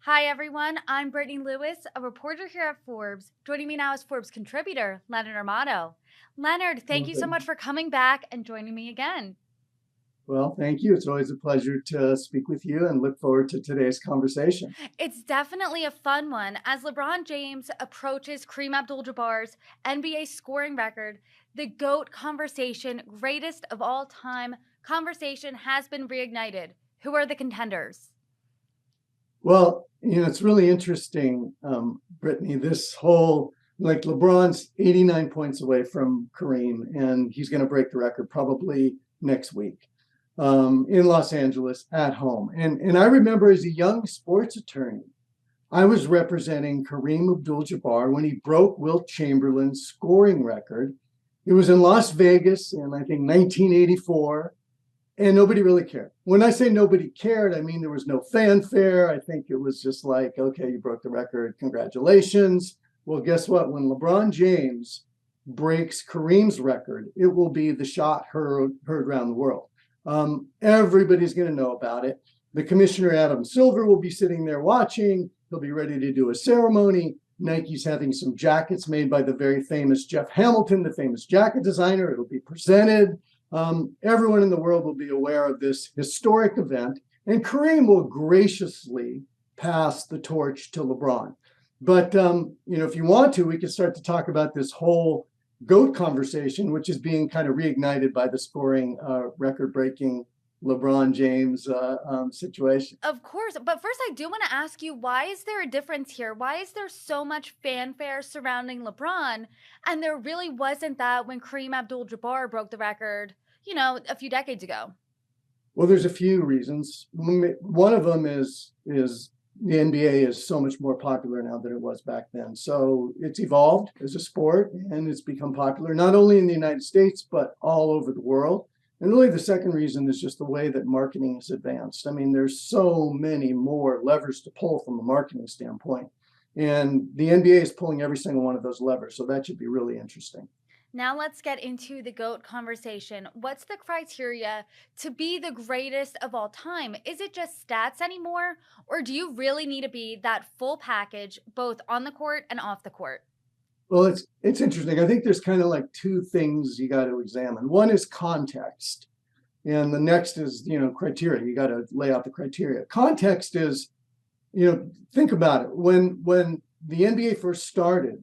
Hi, everyone. I'm Brittany Lewis, a reporter here at Forbes. Joining me now is Forbes contributor, Leonard Armato. Leonard, thank Well, you so much for coming back and joining me again. well, thank you. It's always a pleasure to speak with you and look forward to today's conversation. It's definitely a fun one. As LeBron James approaches Kareem Abdul-Jabbar's NBA scoring record, the GOAT conversation, greatest of all time conversation, has been reignited. Who are the contenders? Well, it's really interesting, Brittany, this whole, like LeBron's 89 points away from Kareem, and he's going to break the record probably next week in Los Angeles at home. And I remember as a young sports attorney, I was representing Kareem Abdul-Jabbar when he broke Wilt Chamberlain's scoring record. It was in Las Vegas in, I think, 1984, and nobody really cared. When I say nobody cared, I mean there was no fanfare. I think it was just like, okay, you broke the record, congratulations. Well, guess what? When LeBron James breaks Kareem's record, it will be the shot heard around the world. Everybody's going to know about it. The commissioner, Adam Silver, will be sitting there watching. He'll be ready to do a ceremony. Nike's having some jackets made by the very famous Jeff Hamilton, the famous jacket designer. It'll be presented. Everyone in the world will be aware of this historic event, and Kareem will graciously pass the torch to LeBron. But if you want to, we can start to talk about this whole GOAT conversation, which is being kind of reignited by the scoring record-breaking LeBron James situation. Of course, but first I do want to ask you, why is there a difference here? Why is there so much fanfare surrounding LeBron and there really wasn't that when Kareem Abdul-Jabbar broke the record, a few decades ago? Well, there's a few reasons. One of them is the NBA is so much more popular now than it was back then. So it's evolved as a sport and it's become popular not only in the United States, but all over the world. And really the second reason is just the way that marketing has advanced. I mean, there's so many more levers to pull from a marketing standpoint. And the NBA is pulling every single one of those levers. So that should be really interesting. Now let's get into the GOAT conversation. What's the criteria to be the greatest of all time? Is it just stats anymore? Or do you really need to be that full package, both on the court and off the court? Well, it's interesting. I think there's kind of like two things you got to examine. One is context, and the next is criteria. You got to lay out the criteria. Context is, think about it. When the NBA first started,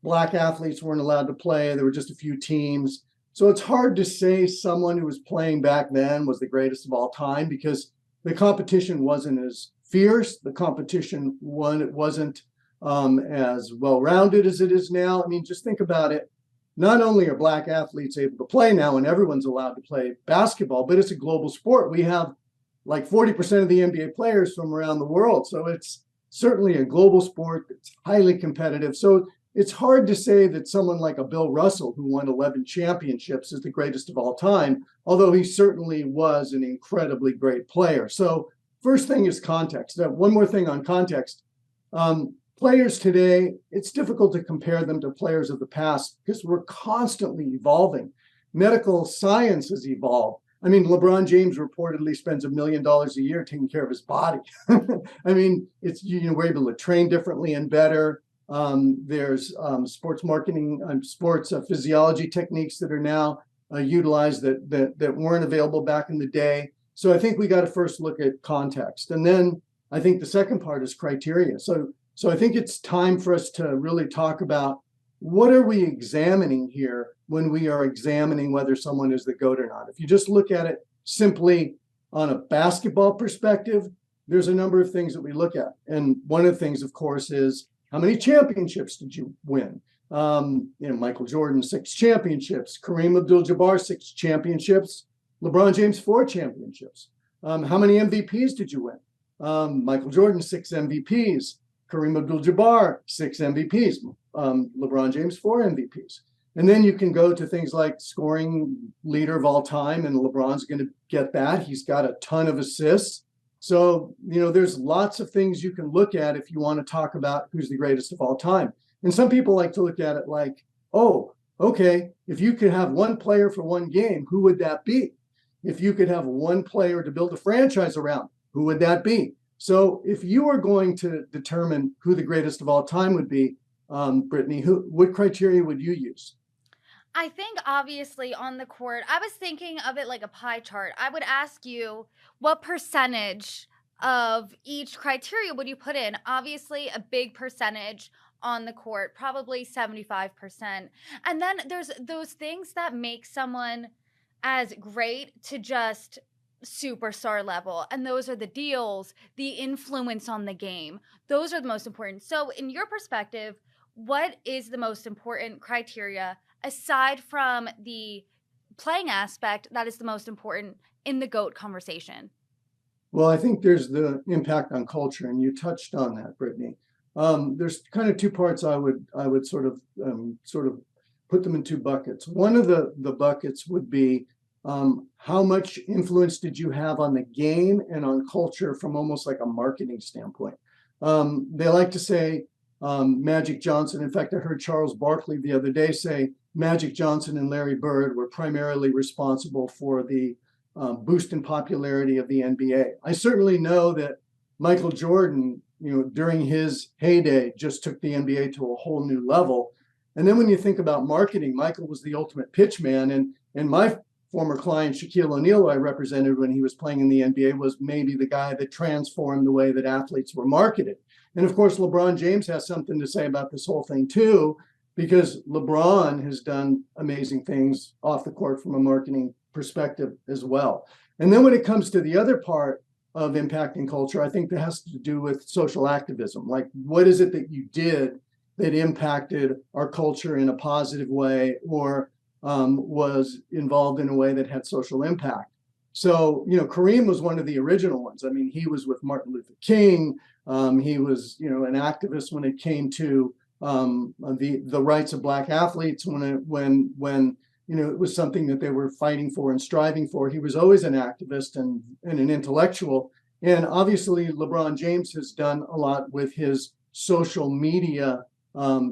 Black athletes weren't allowed to play. There were just a few teams. So it's hard to say someone who was playing back then was the greatest of all time because the competition wasn't as fierce. The competition wasn't as well-rounded as it is now. I mean, just think about it. Not only are Black athletes able to play now and everyone's allowed to play basketball, but it's a global sport. We have like 40% of the NBA players from around the world. So it's certainly a global sport that's highly competitive. So it's hard to say that someone like a Bill Russell, who won 11 championships, is the greatest of all time, although he certainly was an incredibly great player. So first thing is context. One more thing on context. Players today, it's difficult to compare them to players of the past because we're constantly evolving. Medical science has evolved. I mean, LeBron James reportedly spends $1 million a year taking care of his body. I mean, we're able to train differently and better. There's sports marketing, sports physiology techniques that are now utilized that weren't available back in the day. So I think we got to first look at context. And then I think the second part is criteria. So I think it's time for us to really talk about what are we examining here when we are examining whether someone is the GOAT or not. If you just look at it simply on a basketball perspective, there's a number of things that we look at. And one of the things, of course, is how many championships did you win? Michael Jordan, 6 championships. Kareem Abdul-Jabbar, 6 championships. LeBron James, 4 championships. How many MVPs did you win? Michael Jordan, 6 MVPs. Kareem Abdul-Jabbar, 6 MVPs. LeBron James, 4 MVPs. And then you can go to things like scoring leader of all time, and LeBron's going to get that. He's got a ton of assists. So, there's lots of things you can look at if you want to talk about who's the greatest of all time. And some people like to look at it like, oh, okay, if you could have one player for one game, who would that be? If you could have one player to build a franchise around, who would that be? So if you were going to determine who the greatest of all time would be, Brittany, what criteria would you use? I think obviously on the court, I was thinking of it like a pie chart. I would ask you what percentage of each criteria would you put in? Obviously, a big percentage on the court, probably 75%. And then there's those things that make someone as great to just superstar level. And those are the deals, the influence on the game. Those are the most important. So, in your perspective, what is the most important criteria aside from the playing aspect that is the most important in the GOAT conversation? Well, I think there's the impact on culture, and you touched on that, Brittany. There's kind of two parts I would sort of put them in two buckets. One of the buckets would be how much influence did you have on the game and on culture from almost like a marketing standpoint. They like to say Magic Johnson. In fact, I heard Charles Barkley the other day say Magic Johnson and Larry Bird were primarily responsible for the boost in popularity of the NBA. I certainly know that Michael Jordan, during his heyday, just took the NBA to a whole new level. And then when you think about marketing, Michael was the ultimate pitch man. And my former client, Shaquille O'Neal, who I represented when he was playing in the NBA, was maybe the guy that transformed the way that athletes were marketed. And of course, LeBron James has something to say about this whole thing too, because LeBron has done amazing things off the court from a marketing perspective as well. And then when it comes to the other part of impacting culture, I think that has to do with social activism. Like, what is it that you did that impacted our culture in a positive way, or was involved in a way that had social impact? So, Kareem was one of the original ones. I mean, he was with Martin Luther King. He was, an activist when it came to the rights of Black athletes when it was something that they were fighting for and striving for. He was always an activist and an intellectual. And obviously, LeBron James has done a lot with his social media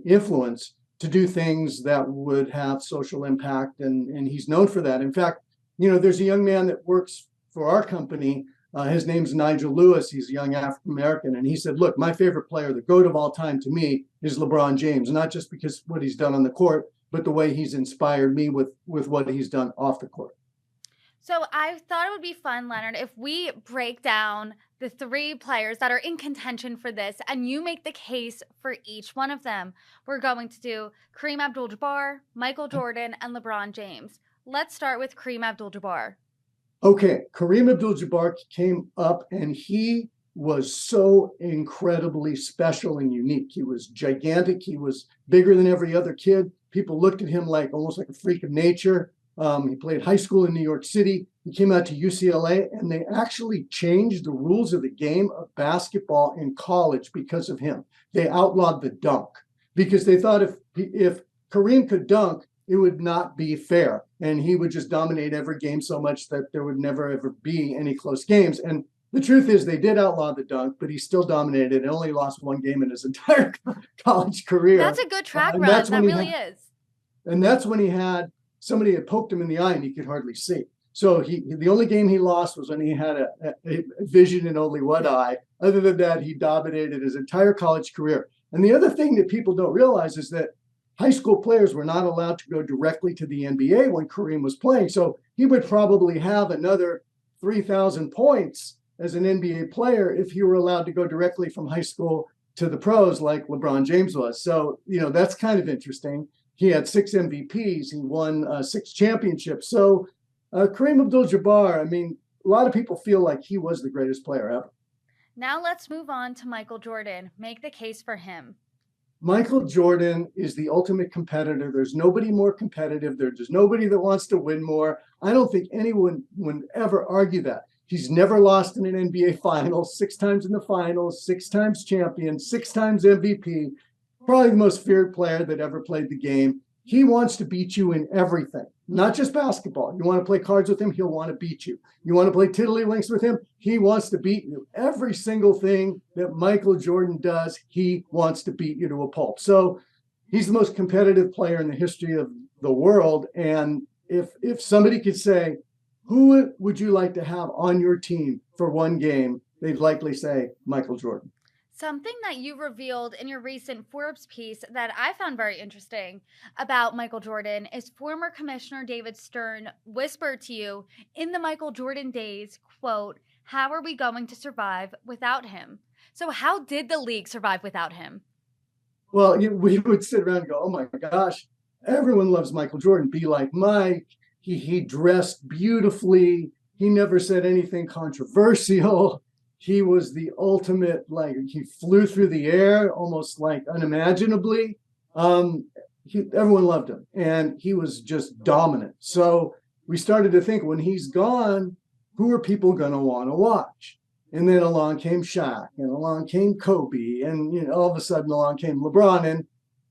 influence to do things that would have social impact. And he's known for that. In fact, there's a young man that works for our company. His name's Nigel Lewis. He's a young African-American. And he said, look, my favorite player, the GOAT of all time to me, is LeBron James, not just because what he's done on the court, but the way he's inspired me with what he's done off the court. So I thought it would be fun, Leonard, if we break down the three players that are in contention for this and you make the case for each one of them. We're going to do Kareem Abdul-Jabbar, Michael Jordan, and LeBron James. Let's start with Kareem Abdul-Jabbar. Okay, Kareem Abdul-Jabbar came up and he was so incredibly special and unique. He was gigantic. He was bigger than every other kid. People looked at him like almost like a freak of nature. He played high school in New York City. He came out to UCLA, and they actually changed the rules of the game of basketball in college because of him. They outlawed the dunk because they thought if Kareem could dunk, it would not be fair, and he would just dominate every game so much that there would never ever be any close games. And the truth is, they did outlaw the dunk, but he still dominated and only lost one game in his entire college career. That's a good track run. That really is. And that's when he had somebody that poked him in the eye and he could hardly see. So the only game he lost was when he had a vision in only one eye. Other than that, he dominated his entire college career. And the other thing that people don't realize is that high school players were not allowed to go directly to the NBA when Kareem was playing. So he would probably have another 3,000 points as an NBA player if he were allowed to go directly from high school to the pros like LeBron James was. So, that's kind of interesting. He had 6 MVPs. He won 6 championships. So Kareem Abdul-Jabbar, I mean, a lot of people feel like he was the greatest player ever. Now let's move on to Michael Jordan. Make the case for him. Michael Jordan is the ultimate competitor. There's nobody more competitive. There's nobody that wants to win more. I don't think anyone would ever argue that. He's never lost in an NBA Finals, 6 times in the finals, 6 times champion, 6 times MVP. Probably the most feared player that ever played the game. He wants to beat you in everything, not just basketball. You want to play cards with him, he'll want to beat you. You want to play tiddlywinks with him, he wants to beat you. Every single thing that Michael Jordan does, he wants to beat you to a pulp. So he's the most competitive player in the history of the world. And if somebody could say, who would you like to have on your team for one game? they'd likely say Michael Jordan. Something that you revealed in your recent Forbes piece that I found very interesting about Michael Jordan is former Commissioner David Stern whispered to you in the Michael Jordan days, quote, "How are we going to survive without him?" So how did the league survive without him? Well, we would sit around and go, oh my gosh, everyone loves Michael Jordan. Be like Mike. He dressed beautifully. He never said anything controversial. He was the ultimate, like he flew through the air almost like unimaginably. Everyone loved him and he was just dominant. So we started to think when he's gone, who are people going to want to watch? And then along came Shaq, and along came Kobe, and all of a sudden along came LeBron, and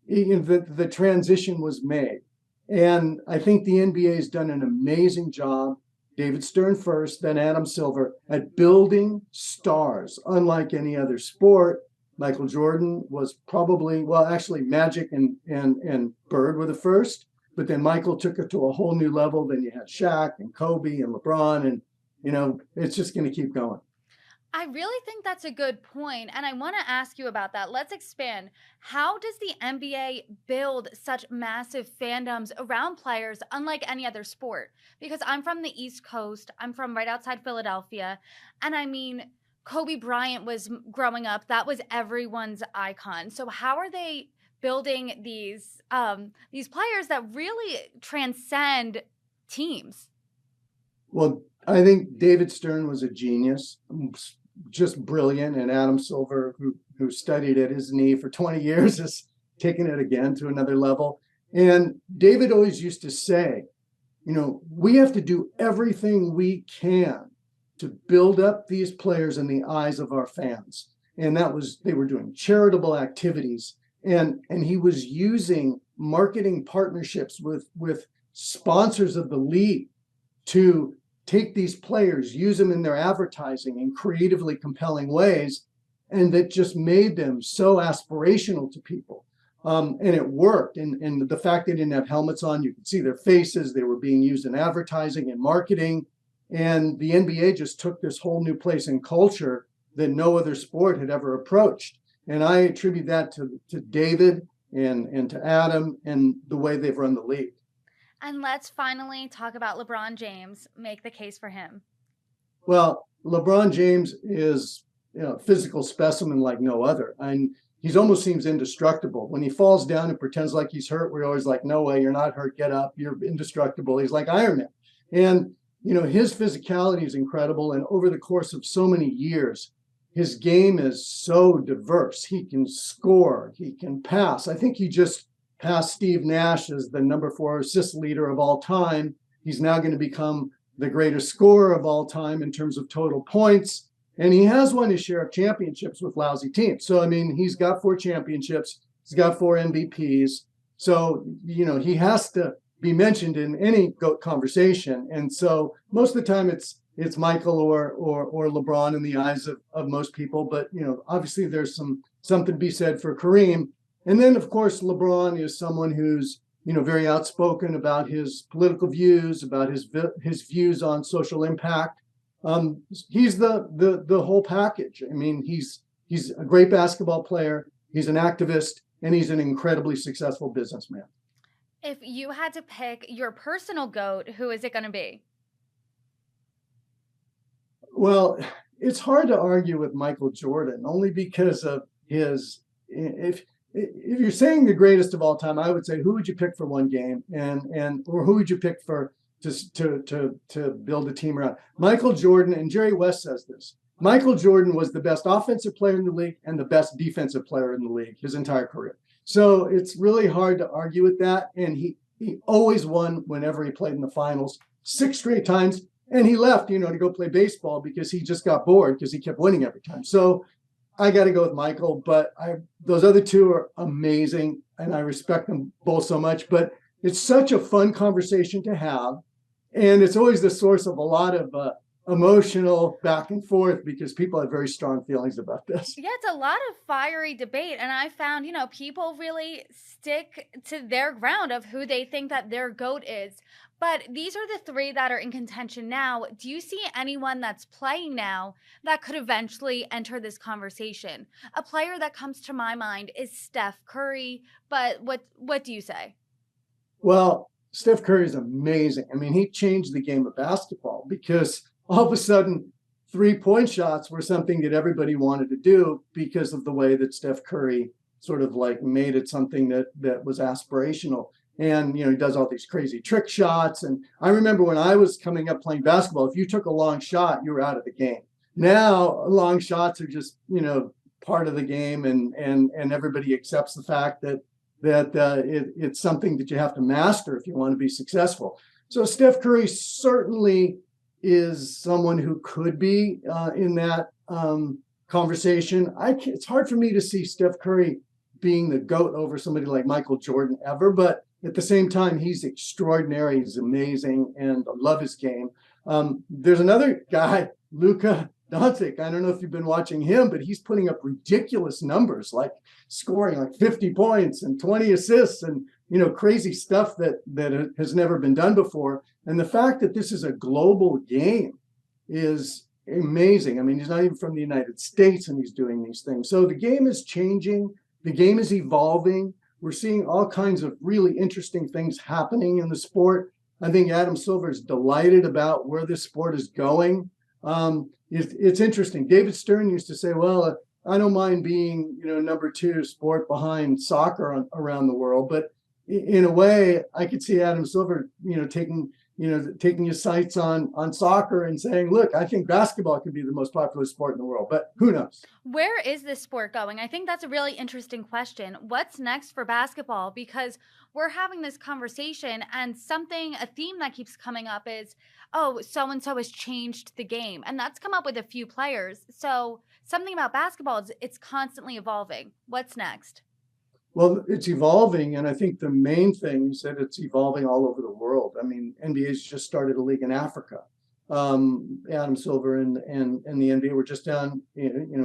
the transition was made. And I think the NBA has done an amazing job. David Stern first, then Adam Silver, at building stars, unlike any other sport. Michael Jordan was probably, well, actually Magic and Bird were the first, but then Michael took it to a whole new level. Then you had Shaq and Kobe and LeBron, and it's just going to keep going. I really think that's a good point, and I want to ask you about that. Let's expand. How does the NBA build such massive fandoms around players unlike any other sport? Because I'm from the East Coast. I'm from right outside Philadelphia. And I mean, Kobe Bryant was growing up. That was everyone's icon. So how are they building these players that really transcend teams? Well, I think David Stern was a genius, just brilliant, and Adam Silver, who studied at his knee for 20 years, has taken it again to another level. And David always used to say, we have to do everything we can to build up these players in the eyes of our fans. And they were doing charitable activities, and he was using marketing partnerships with sponsors of the league to take these players, use them in their advertising in creatively compelling ways, and that just made them so aspirational to people. And it worked. And the fact they didn't have helmets on, you could see their faces. They were being used in advertising and marketing. And the NBA just took this whole new place in culture that no other sport had ever approached. And I attribute that to David and to Adam and the way they've run the league. And let's finally talk about LeBron James. Make the case for him. Well, LeBron James is a physical specimen like no other. And he almost seems indestructible. When he falls down and pretends like he's hurt, we're always like, no way, you're not hurt, get up, you're indestructible. He's like Iron Man. And, his physicality is incredible. And over the course of so many years, his game is so diverse. He can score, he can pass. I think he just passed Steve Nash as the number 4 assist leader of all time. He's now going to become the greatest scorer of all time in terms of total points. And he has won his share of championships with lousy teams. So, he's got 4 championships. He's got 4 MVPs. So, he has to be mentioned in any GOAT conversation. And so most of the time it's Michael or LeBron in the eyes of most people. But, obviously there's something to be said for Kareem. And then, of course, LeBron is someone who's, very outspoken about his political views, about his views on social impact. He's the whole package. He's a great basketball player. He's an activist, and he's an incredibly successful businessman. If you had to pick your personal GOAT, who is it going to be? Well, it's hard to argue with Michael Jordan, only because of his. If you're saying the greatest of all time, I would say who would you pick for one game, or who would you pick for to build a team around? Michael Jordan, and Jerry West says this. Michael Jordan was the best offensive player in the league and the best defensive player in the league his entire career. So it's really hard to argue with that. And he always won whenever he played in the finals, 6 straight times. And he left, to go play baseball because he just got bored because he kept winning every time. So I got to go with Michael, but those other 2 are amazing, and I respect them both so much. But it's such a fun conversation to have, and it's always the source of a lot of emotional back and forth because people have very strong feelings about this. Yeah, it's a lot of fiery debate. And I found, people really stick to their ground of who they think that their GOAT is. But these are the three that are in contention now. Do you see anyone that's playing now that could eventually enter this conversation? A player that comes to my mind is Steph Curry. But what do you say? Well, Steph Curry is amazing. I mean, he changed the game of basketball because all of a sudden, 3-point shots were something that everybody wanted to do because of the way that Steph Curry sort of like made it something that was aspirational. And he does all these crazy trick shots. And I remember when I was coming up playing basketball, if you took a long shot, you were out of the game. Now, long shots are just part of the game, and everybody accepts the fact that it's something that you have to master if you want to be successful. So Steph Curry certainly is someone who could be in that conversation. It's hard for me to see Steph Curry being the GOAT over somebody like Michael Jordan ever, but at the same time, he's extraordinary. He's amazing, and I love his game. There's another guy, Luka Doncic. I don't know if you've been watching him, but he's putting up ridiculous numbers, like scoring like 50 points and 20 assists and crazy stuff that has never been done before. And the fact that this is a global game is amazing. I mean, he's not even from the United States and he's doing these things. So the game is changing. The game is evolving. We're seeing all kinds of really interesting things happening in the sport. I think Adam Silver is delighted about where this sport is going. It's interesting. David Stern used to say, well, I don't mind being, number 2 sport behind soccer around the world. But in a way, I could see Adam Silver, taking his sights on soccer and saying, look, I think basketball could be the most popular sport in the world, but who knows? Where is this sport going? I think that's a really interesting question. What's next for basketball? Because we're having this conversation and a theme that keeps coming up is, oh, so-and-so has changed the game. And that's come up with a few players. So something about basketball is it's constantly evolving. What's next? Well, it's evolving, and I think the main thing is that it's evolving all over the world. I mean, NBA's just started a league in Africa. Adam Silver and the NBA were just down,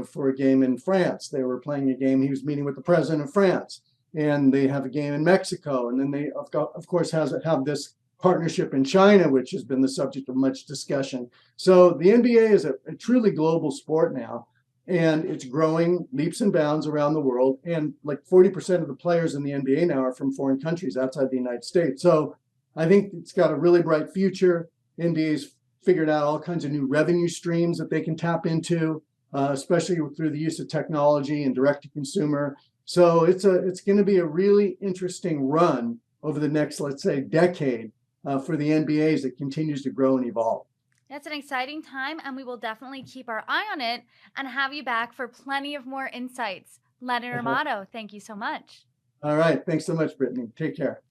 for a game in France. They were playing a game. He was meeting with the president of France, and they have a game in Mexico, and then they, of course, have this partnership in China, which has been the subject of much discussion. So the NBA is a truly global sport now. And it's growing leaps and bounds around the world. And like 40% of the players in the NBA now are from foreign countries outside the United States. So I think it's got a really bright future. NBA's figured out all kinds of new revenue streams that they can tap into, especially through the use of technology and direct to consumer. So it's going to be a really interesting run over the next, let's say, decade for the NBA as it continues to grow and evolve. It's an exciting time, and we will definitely keep our eye on it and have you back for plenty of more insights. Leonard Armato, thank you so much. All right. Thanks so much, Brittany. Take care.